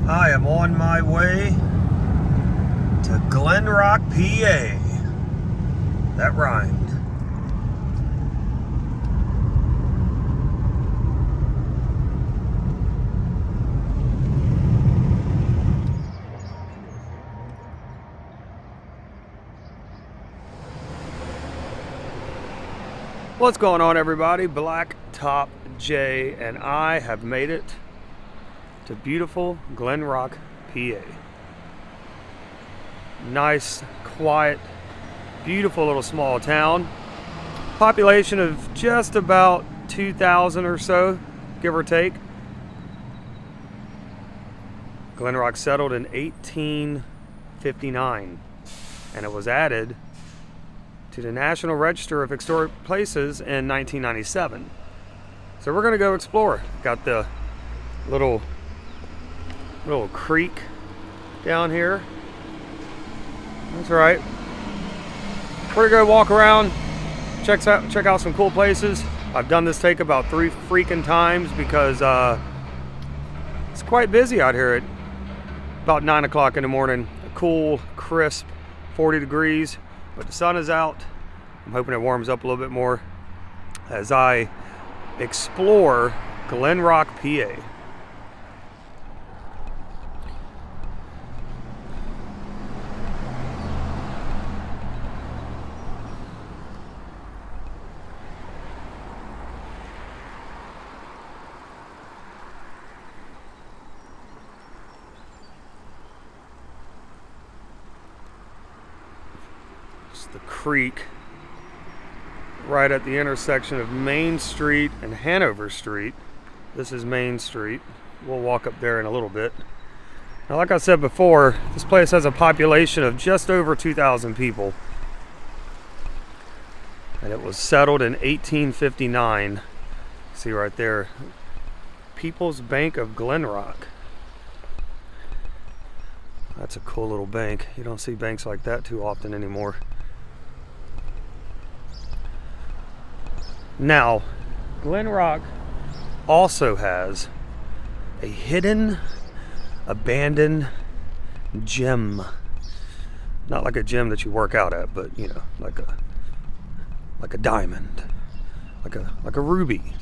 I am on my way to Glen Rock, PA. That rhymed. What's going on, everybody? Blacktop J and I have made it to beautiful Glen Rock, PA. Nice, quiet, beautiful little small town. Population of just about 2,000 or so, give or take. Glenrock settled in 1859, and it was added to the National Register of Historic Places in 1997. So we're gonna go explore. Got the little creek down here. That's right. We're gonna go walk around, check out some cool places. I've done this take about 3 freaking times because it's quite busy out here at about 9 o'clock in the morning. A cool, crisp 40 degrees, but the sun is out. I'm hoping it warms up a little bit more as I explore Glen Rock, PA. It's the creek right at the intersection of Main Street and Hanover Street. This is Main Street. We'll walk up there in a little bit. Now, like I said before, this place has a population of just over 2,000 people. And it was settled in 1859. See right there, People's Bank of Glenrock. That's a cool little bank. You don't see banks like that too often anymore. Now, Glen Rock also has a hidden, abandoned gem. Not like a gym that you work out at, but you know, like a diamond, like a ruby.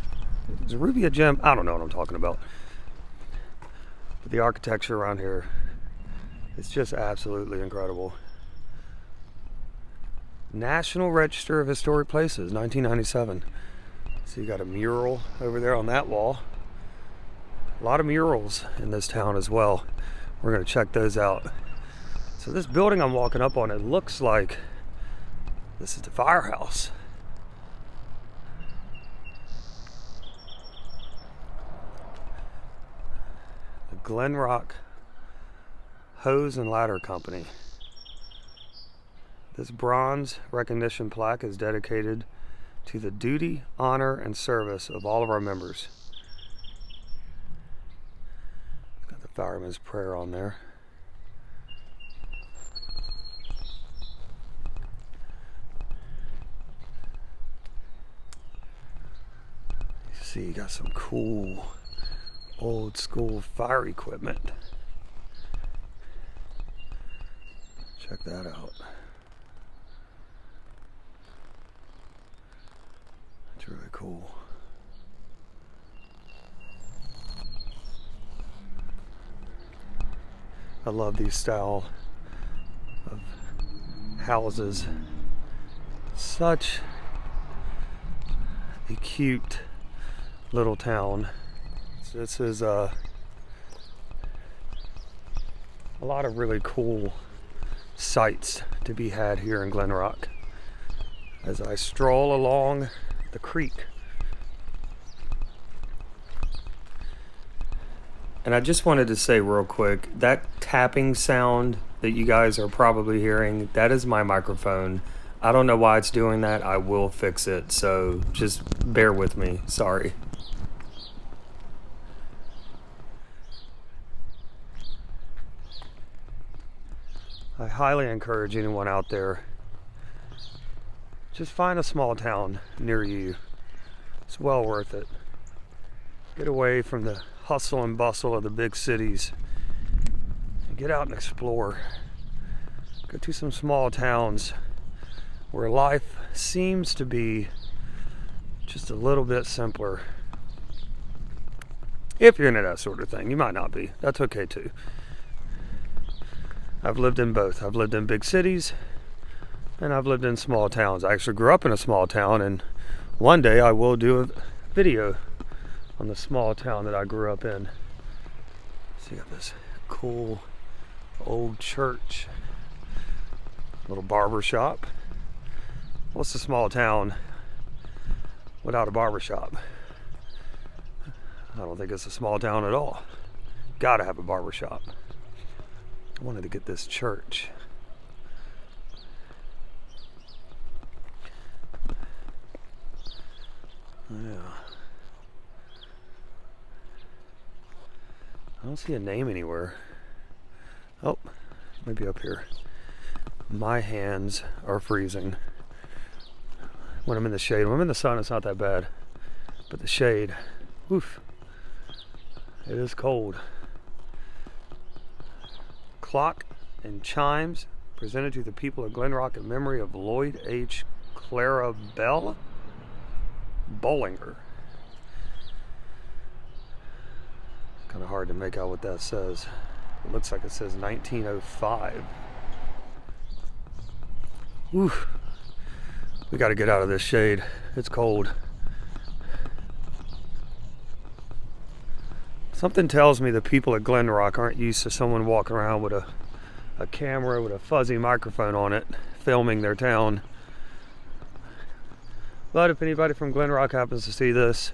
Is a ruby a gem? I don't know what I'm talking about. But the architecture around here is just absolutely incredible. National Register of Historic Places, 1997. So you got a mural over there on that wall. A lot of murals in this town as well. We're gonna check those out. So this building I'm walking up on, it looks like this is the Firehouse. The Glen Rock Hose and Ladder Company. This bronze recognition plaque is dedicated to the duty, honor, and service of all of our members. Got the fireman's prayer on there. You see, you got some cool old school fire equipment. Check that out. It's really cool. I love these style of houses. Such a cute little town. So this is a lot of really cool sights to be had here in Glen Rock as I stroll along the creek. And I just wanted to say real quick, that tapping sound that you guys are probably hearing, that is my microphone. I don't know why it's doing that. I will fix it, so just bear with me. Sorry. I highly encourage anyone out there, just find a small town near you. It's well worth it. Get away from the hustle and bustle of the big cities get out and explore. Go to some small towns where life seems to be just a little bit simpler. If you're into that sort of thing. You might not be. That's okay too. I've lived in both. I've lived in big cities and I've lived in small towns. I actually grew up in a small town, and one day I will do a video on the small town that I grew up in. So you got this cool old church, little barber shop. What's a small town without a barber shop? I don't think it's a small town at all. Gotta have a barber shop. I wanted to get this church. Yeah. I don't see a name anywhere. Oh, maybe up here. My hands are freezing. When I'm in the shade, when I'm in the sun, it's not that bad. But the shade, oof, it is cold. Clock and chimes presented to the people of Glenrock in memory of Lloyd H. Clarabelle Bollinger. Kind of hard to make out what that says. It looks like it says 1905. Oof. We got to get out of this shade. It's cold. Something tells me the people at Glenrock aren't used to someone walking around with a camera with a fuzzy microphone on it, filming their town. But if anybody from Glenrock happens to see this,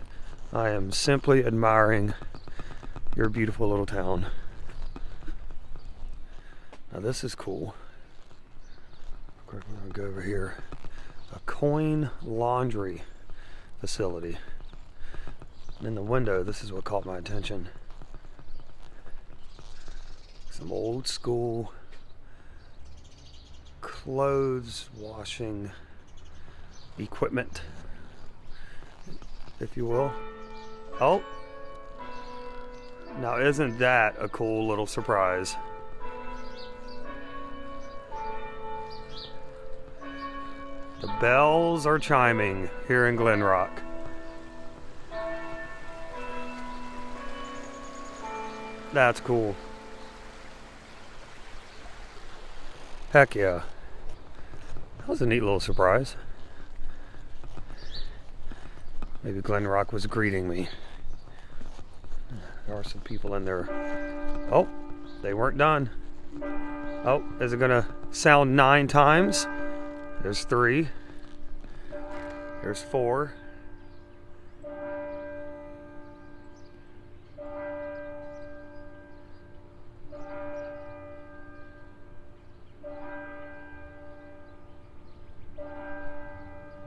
I am simply admiring your beautiful little town. Now this is cool. We're gonna go over here. A coin laundry facility. And in the window, this is what caught my attention. Some old school clothes washing equipment, if you will. Oh, now isn't that a cool little surprise? The bells are chiming here in Glenrock. That's cool. Heck yeah. That was a neat little surprise. Maybe Glenrock was greeting me. There are some people in there. Oh, they weren't done. Oh, is it gonna sound 9 times? There's 3. There's 4.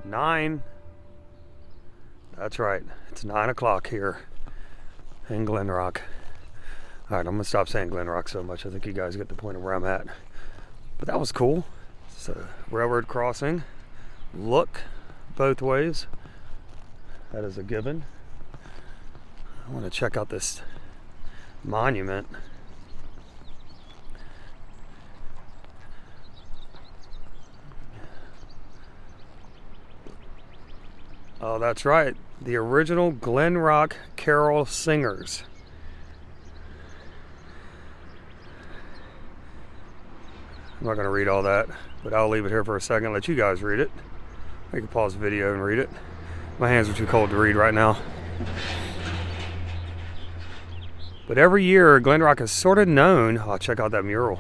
Nine. That's right. It's 9 o'clock here in Glenrock. All right, I'm gonna stop saying Glenrock so much. I think you guys get the point of where I'm at. But that was cool. It's a railroad crossing. Look both ways. That is a given. I want to check out this monument. Oh, that's right. The original Glenrock carol singers. I'm not going to read all that, but I'll leave it here for a second, let you guys read it. I can pause the video and read it. My hands are too cold to read right now. But every year, Glenrock is sort of known. Oh, check out that mural.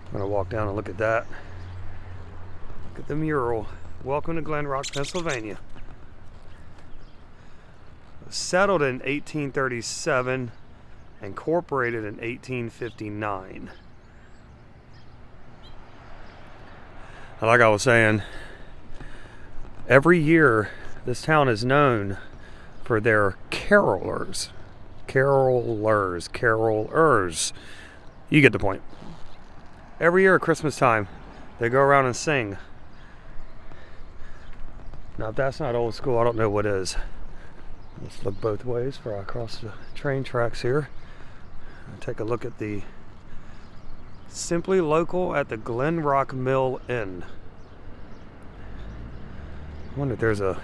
I'm going to walk down and look at that. Look at the mural. Welcome to Glenrock, Pennsylvania. Settled in 1837, incorporated in 1859. Like I was saying, every year this town is known for their carolers. You get the point. Every year at Christmas time, they go around and sing. Now, if that's not old school, I don't know what is. Let's look both ways before I cross the train tracks here. Take a look at the Simply local at the Glen Rock Mill Inn. I wonder if there's a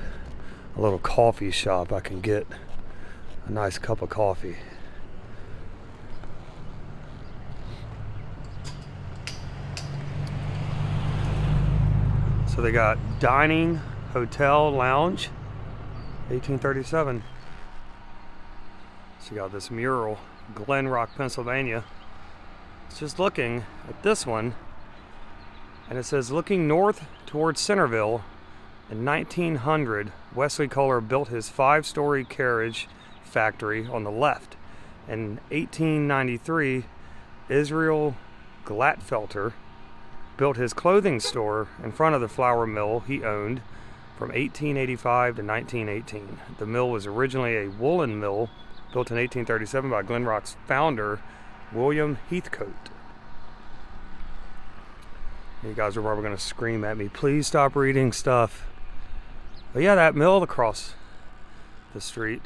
little coffee shop I can get a nice cup of coffee. So they got dining, hotel, lounge, 1837. So you got this mural, Glen Rock, Pennsylvania. It's just looking at this one, and it says, looking north towards Centerville, in 1900, Wesley Kohler built his 5-story carriage factory on the left. In 1893, Israel Glatfelter built his clothing store in front of the flour mill he owned from 1885 to 1918. The mill was originally a woolen mill built in 1837 by Glenrock's founder, William Heathcote. You guys are probably going to scream at me, please stop reading stuff. But yeah, that mill across the street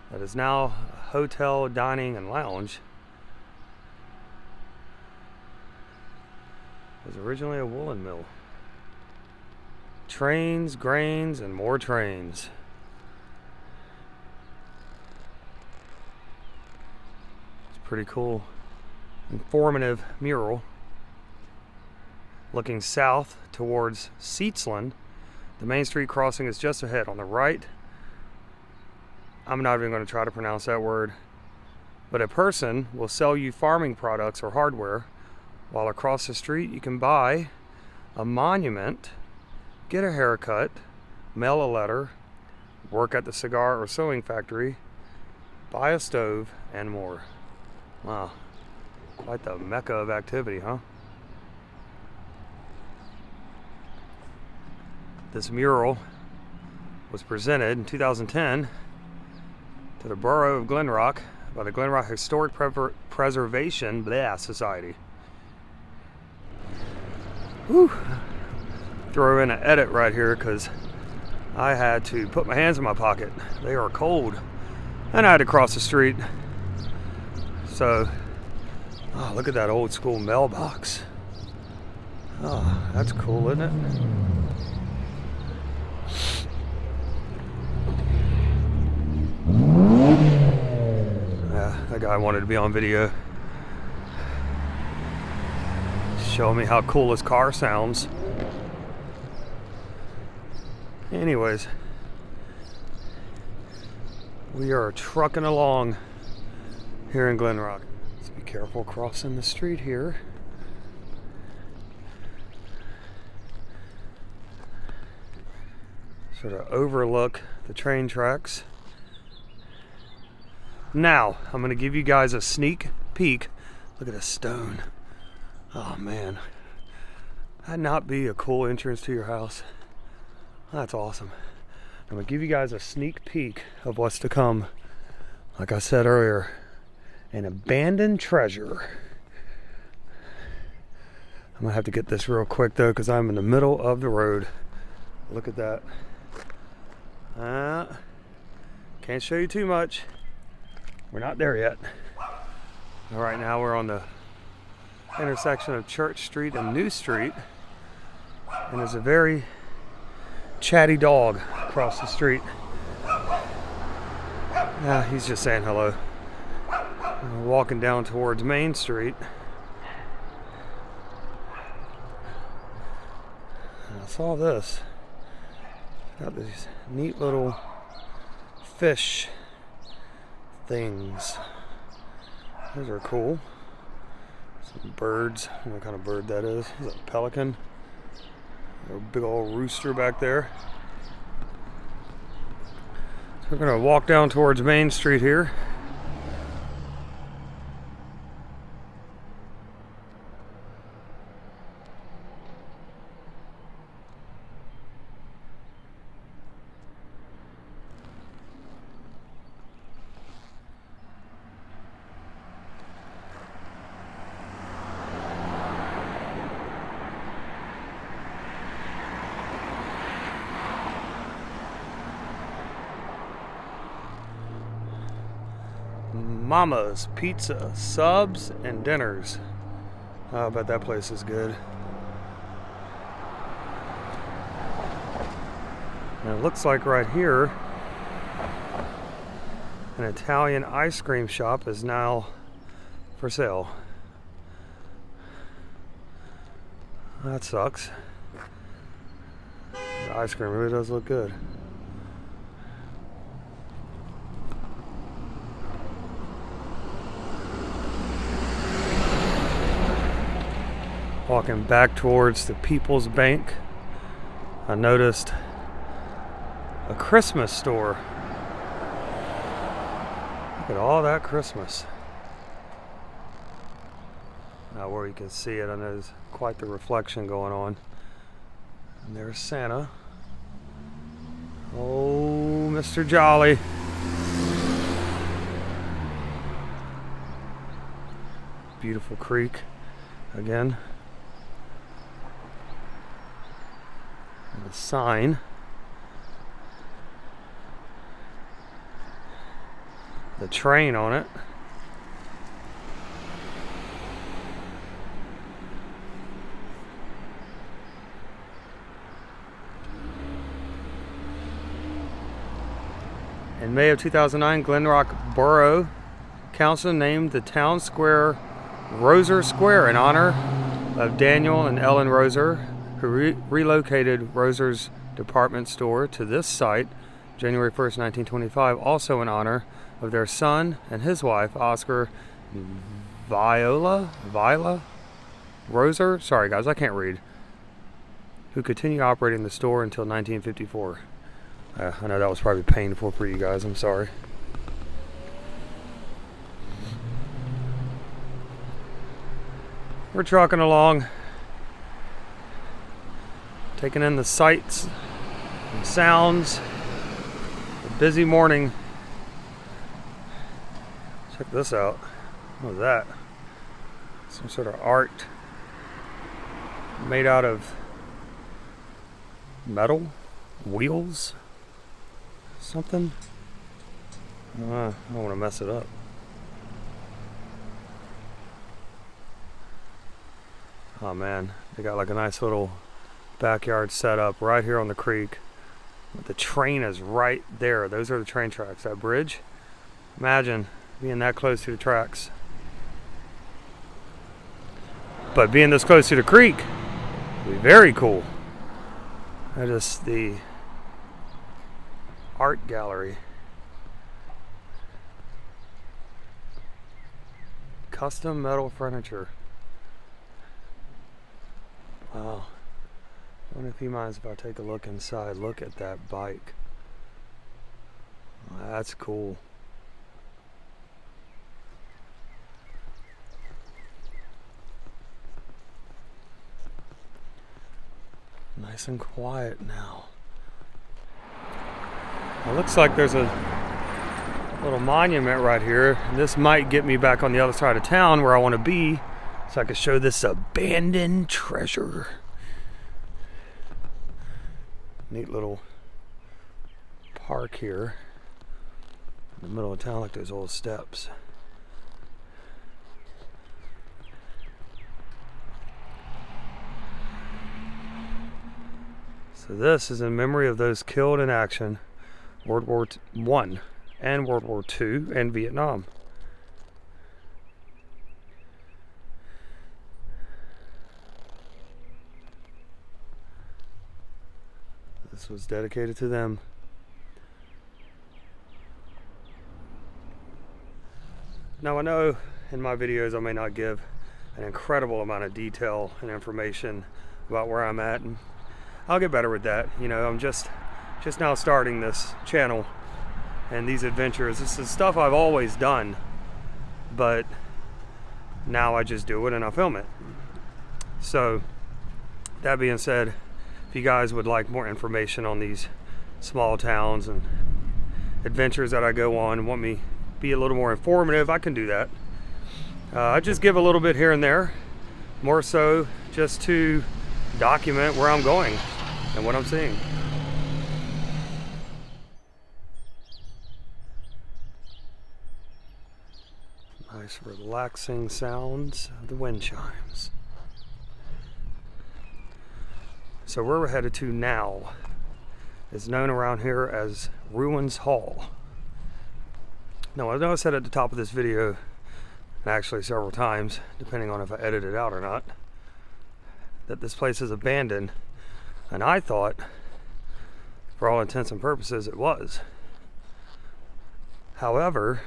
that is now a hotel, dining, and lounge was originally a woolen mill. Trains, grains, and more trains. It's pretty cool. Informative mural. Looking south towards Seatsland, the main street crossing is just ahead. On the right, I'm not even going to try to pronounce that word, but a person will sell you farming products or hardware, while across the street you can buy a monument, get a haircut, mail a letter, work at the cigar or sewing factory, buy a stove, and more. Wow, quite the mecca of activity, huh? This mural was presented in 2010 to the borough of Glen Rock by the Glen Rock Historic Preservation Society. Whew. Throw in an edit right here because I had to put my hands in my pocket. They are cold. And I had to cross the street. So, oh, look at that old school mailbox. Oh, that's cool, isn't it? That guy wanted to be on video. Show me how cool his car sounds. Anyways, we are trucking along here in Glen Rock. Let's be careful crossing the street here. Sort of overlook the train tracks. Now, I'm going to give you guys a sneak peek. Look at this stone. Oh man, that'd not be a cool entrance to your house. That's awesome. I'm going to give you guys a sneak peek of what's to come. Like I said earlier, an abandoned treasure. I'm going to have to get this real quick though because I'm in the middle of the road. Look at that. Can't show you too much. We're not there yet. All right, now we're on the intersection of Church Street and New Street, and there's a very chatty dog across the street. He's just saying hello. We're walking down towards Main Street. And I saw this. Got these neat little fish things. Those are cool. Some birds. I don't know what kind of bird that is. Is that a pelican? A big old rooster back there. So we're going to walk down towards Main Street here. Mama's Pizza, subs and dinners. Oh, I bet that place is good. And it looks like right here, an Italian ice cream shop is now for sale. That sucks. The ice cream really does look good. Walking back towards the People's Bank, I noticed a Christmas store. Look at all that Christmas. Now where you can see it, I know there's quite the reflection going on. And there's Santa. Oh, Mr. Jolly. Beautiful creek again. And the sign. The train on it. In May of 2009, Glen Rock Borough Council named the town square Roser Square in honor of Daniel and Ellen Roser, who relocated Roser's department store to this site January 1st, 1925, also in honor of their son and his wife, Oscar Viola Roser, sorry guys, I can't read, who continued operating the store until 1954. I know that was probably painful for you guys, I'm sorry. We're trucking along, taking in the sights and sounds. A busy morning. Check this out. What is that? Some sort of art made out of metal, wheels, something. I don't want to mess it up. Oh man, they got like a nice little backyard set up right here on the creek. The train is right there. Those are the train tracks. That bridge. Imagine being that close to the tracks. But being this close to the creek would be very cool. That is the art gallery. Custom metal furniture. Wow. I wonder if he minds if I take a look inside. Look at that bike. That's cool. Nice and quiet now. It looks like there's a little monument right here. This might get me back on the other side of town where I want to be, so I can show this abandoned treasure. Neat little park here in the middle of town, like those old steps. So this is in memory of those killed in action, World War I and World War II and Vietnam. This was dedicated to them. Now I know in my videos I may not give an incredible amount of detail and information about where I'm at, and I'll get better with that. You know, I'm just now starting this channel and these adventures. This is stuff I've always done, but now I just do it and I film it. So that being said, if you guys would like more information on these small towns and adventures that I go on and want me to be a little more informative, I can do that. I just give a little bit here and there, more so just to document where I'm going and what I'm seeing. Nice relaxing sounds of the wind chimes. So where we're headed to now is known around here as Ruins Hall. Now, I know I said at the top of this video, and actually several times, depending on if I edit it out or not, that this place is abandoned, and I thought, for all intents and purposes, it was. However,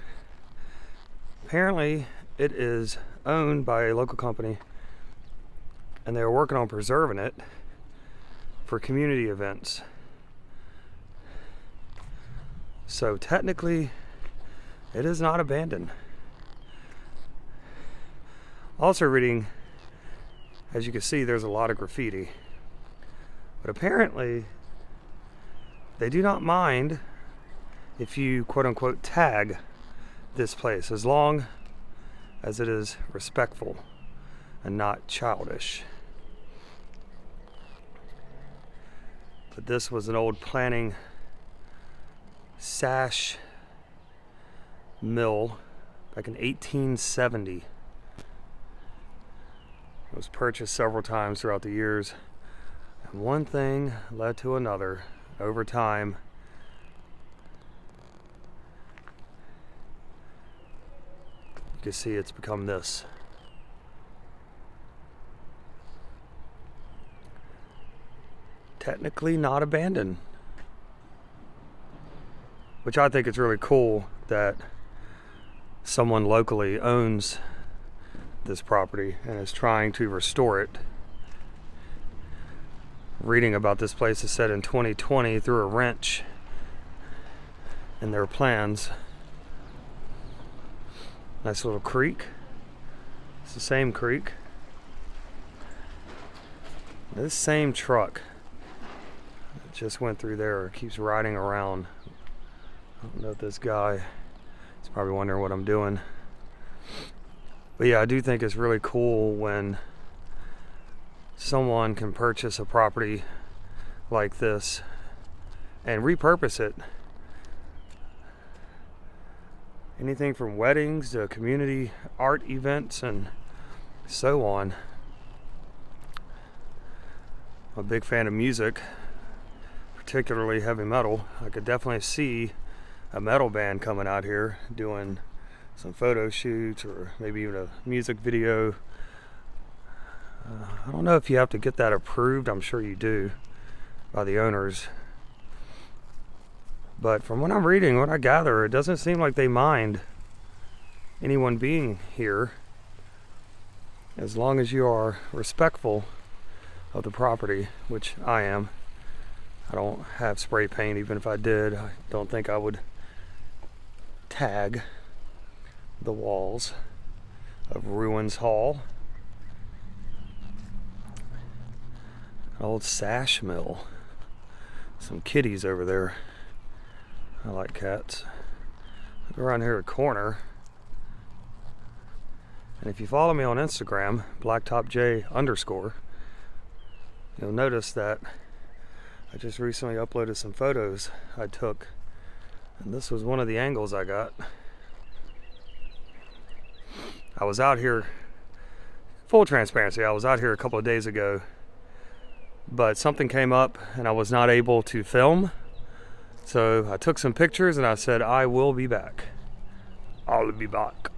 apparently it is owned by a local company, and they are working on preserving it for community events. So technically, it is not abandoned. Also reading, as you can see, there's a lot of graffiti. But apparently, they do not mind if you quote-unquote tag this place, as long as it is respectful and not childish. But this was an old planting sash mill back in 1870. It was purchased several times throughout the years, and one thing led to another over time. You can see it's become this. Technically not abandoned, which I think is really cool that someone locally owns this property and is trying to restore it. Reading about this place is said in 2020 threw a wrench in their plans. Nice little creek. It's the same creek. This same truck that just went through there keeps riding around. I don't know if this guy is probably wondering what I'm doing. But yeah, I do think it's really cool when someone can purchase a property like this and repurpose it. Anything from weddings to community art events and so on. I'm a big fan of music, particularly heavy metal. I could definitely see a metal band coming out here doing some photo shoots or maybe even a music video. I don't know if you have to get that approved. I'm sure you do by the owners. But from what I'm reading, what I gather, it doesn't seem like they mind anyone being here as long as you are respectful of the property, which I am. I don't have spray paint. Even if I did, I don't think I would tag the walls of Ruins Hall. An old sash mill. Some kitties over there. I like cats. Look around here at the corner. And if you follow me on Instagram, blacktopj_, you'll notice that I just recently uploaded some photos I took. And this was one of the angles I got. I was out here, full transparency, I was out here a couple of days ago, but something came up and I was not able to film. So I took some pictures and I said, I will be back. I'll be back.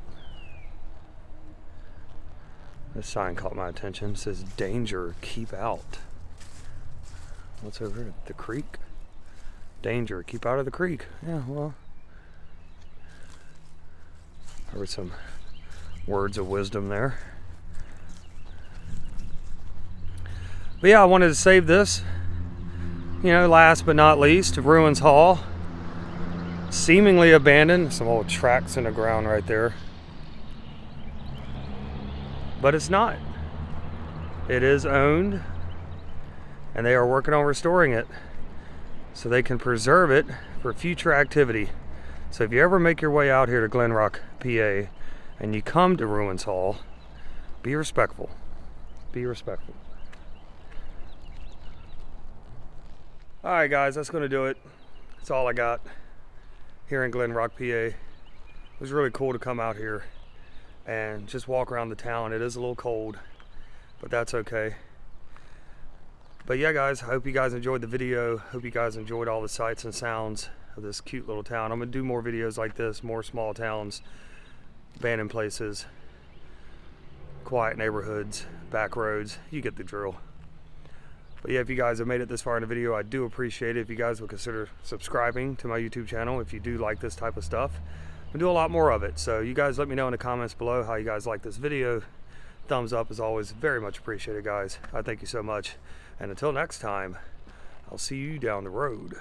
This sign caught my attention. It says, danger, keep out. What's over here? The creek? Danger, keep out of the creek. Yeah, well, there were some words of wisdom there. But yeah, I wanted to save this. You know, last but not least, Ruins Hall. Seemingly abandoned. Some old tracks in the ground right there. But it's not. It is owned, and they are working on restoring it so they can preserve it for future activity. So if you ever make your way out here to Glen Rock, PA, and you come to Ruins Hall, be respectful. Be respectful. Alright guys, that's going to do it. That's all I got here in Glen Rock, PA. It was really cool to come out here and just walk around the town. It is a little cold, but that's okay. But yeah, guys, I hope you guys enjoyed the video. Hope you guys enjoyed all the sights and sounds of this cute little town. I'm gonna do more videos like this, more small towns, abandoned places, quiet neighborhoods, back roads. You get the drill. But yeah, if you guys have made it this far in the video, I do appreciate it. If you guys would consider subscribing to my YouTube channel, if you do like this type of stuff, I do a lot more of it. So you guys let me know in the comments below how you guys like this video. Thumbs up is always very much appreciated, guys. I thank you so much. And until next time, I'll see you down the road.